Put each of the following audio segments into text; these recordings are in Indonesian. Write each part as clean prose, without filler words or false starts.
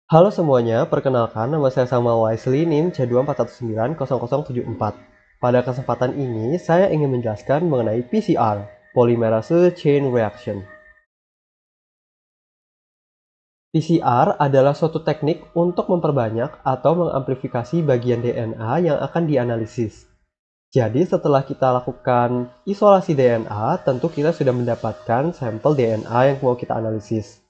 Halo semuanya, perkenalkan nama saya Samuel Wisely NIM C241900074. Pada kesempatan ini, saya ingin menjelaskan mengenai PCR, Polymerase Chain Reaction. PCR adalah suatu teknik untuk memperbanyak atau mengamplifikasi bagian DNA yang akan dianalisis. Jadi setelah kita lakukan isolasi DNA, tentu kita sudah mendapatkan sampel DNA yang mau kita analisis.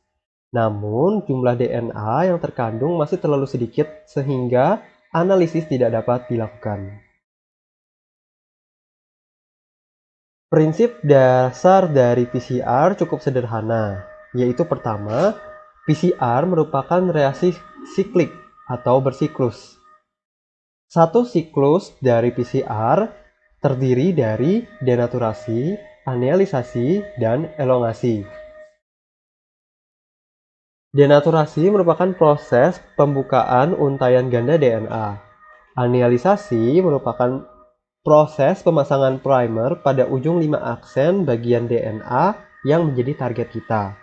Namun, jumlah DNA yang terkandung masih terlalu sedikit sehingga analisis tidak dapat dilakukan. Prinsip dasar dari PCR cukup sederhana, yaitu pertama, PCR merupakan reaksi siklik atau bersiklus. Satu siklus dari PCR terdiri dari denaturasi, anealisasi, dan elongasi. Denaturasi merupakan proses pembukaan untaian ganda DNA. Anealisasi merupakan proses pemasangan primer pada ujung 5 aksen bagian DNA yang menjadi target kita.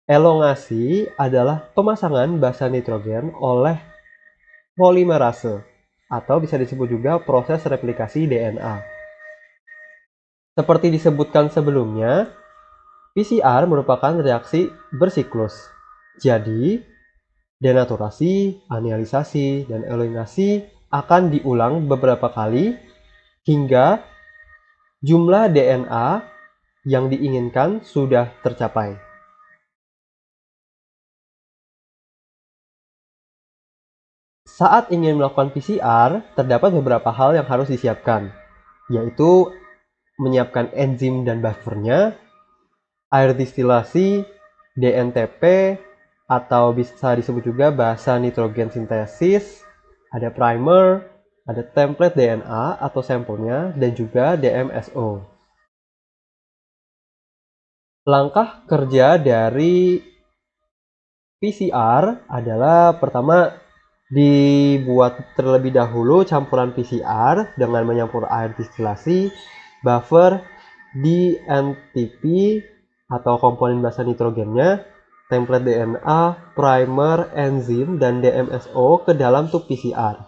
Elongasi adalah pemasangan basa nitrogen oleh polimerase, atau bisa disebut juga proses replikasi DNA. Seperti disebutkan sebelumnya, PCR merupakan reaksi bersiklus. Jadi, denaturasi, anealisasi, dan elongasi akan diulang beberapa kali hingga jumlah DNA yang diinginkan sudah tercapai. Saat ingin melakukan PCR, terdapat beberapa hal yang harus disiapkan, yaitu menyiapkan enzim dan buffernya, air distilasi, DNTP, atau bisa disebut juga basa nitrogen sintesis, ada primer, ada template DNA atau sampelnya, dan juga DMSO. Langkah kerja dari PCR adalah pertama dibuat terlebih dahulu campuran PCR dengan menyampur air distilasi, buffer, DNTP atau komponen basa nitrogennya, template DNA, primer, enzim, dan DMSO ke dalam tub PCR.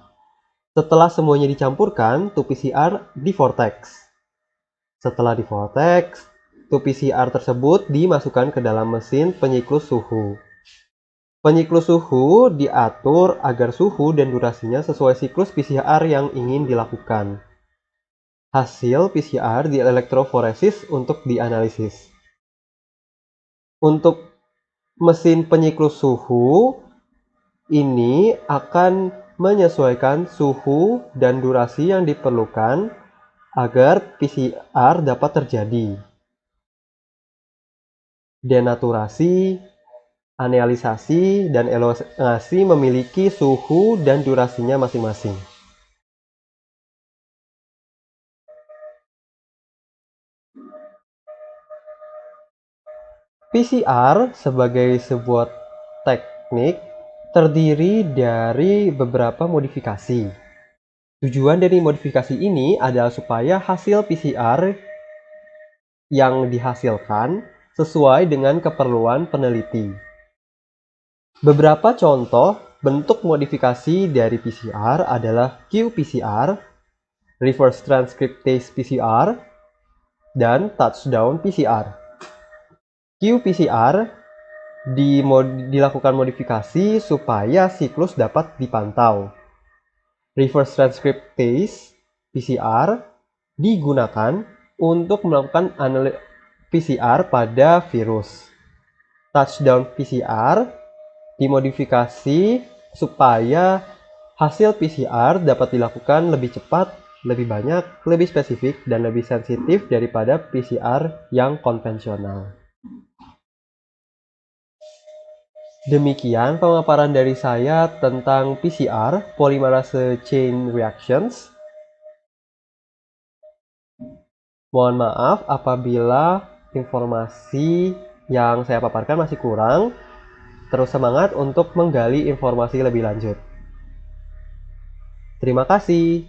Setelah semuanya dicampurkan, tub PCR di-vortex. Setelah di-vortex, tub PCR tersebut dimasukkan ke dalam mesin penyiklus suhu. Penyiklus suhu diatur agar suhu dan durasinya sesuai siklus PCR yang ingin dilakukan. Hasil PCR dielektroforesis untuk dianalisis. Untuk mesin penyiklus suhu ini akan menyesuaikan suhu dan durasi yang diperlukan agar PCR dapat terjadi. Denaturasi, anealisasi, dan elongasi memiliki suhu dan durasinya masing-masing. PCR sebagai sebuah teknik terdiri dari beberapa modifikasi. Tujuan dari modifikasi ini adalah supaya hasil PCR yang dihasilkan sesuai dengan keperluan peneliti. Beberapa contoh bentuk modifikasi dari PCR adalah qPCR, reverse transcriptase PCR, dan touchdown PCR. qPCR dilakukan modifikasi supaya siklus dapat dipantau. Reverse transcriptase PCR digunakan untuk melakukan PCR pada virus. Touchdown PCR dimodifikasi supaya hasil PCR dapat dilakukan lebih cepat, lebih banyak, lebih spesifik, dan lebih sensitif daripada PCR yang konvensional. Demikian pemaparan dari saya tentang PCR, Polymerase Chain Reactions. Mohon maaf apabila informasi yang saya paparkan masih kurang. Terus semangat untuk menggali informasi lebih lanjut. Terima kasih.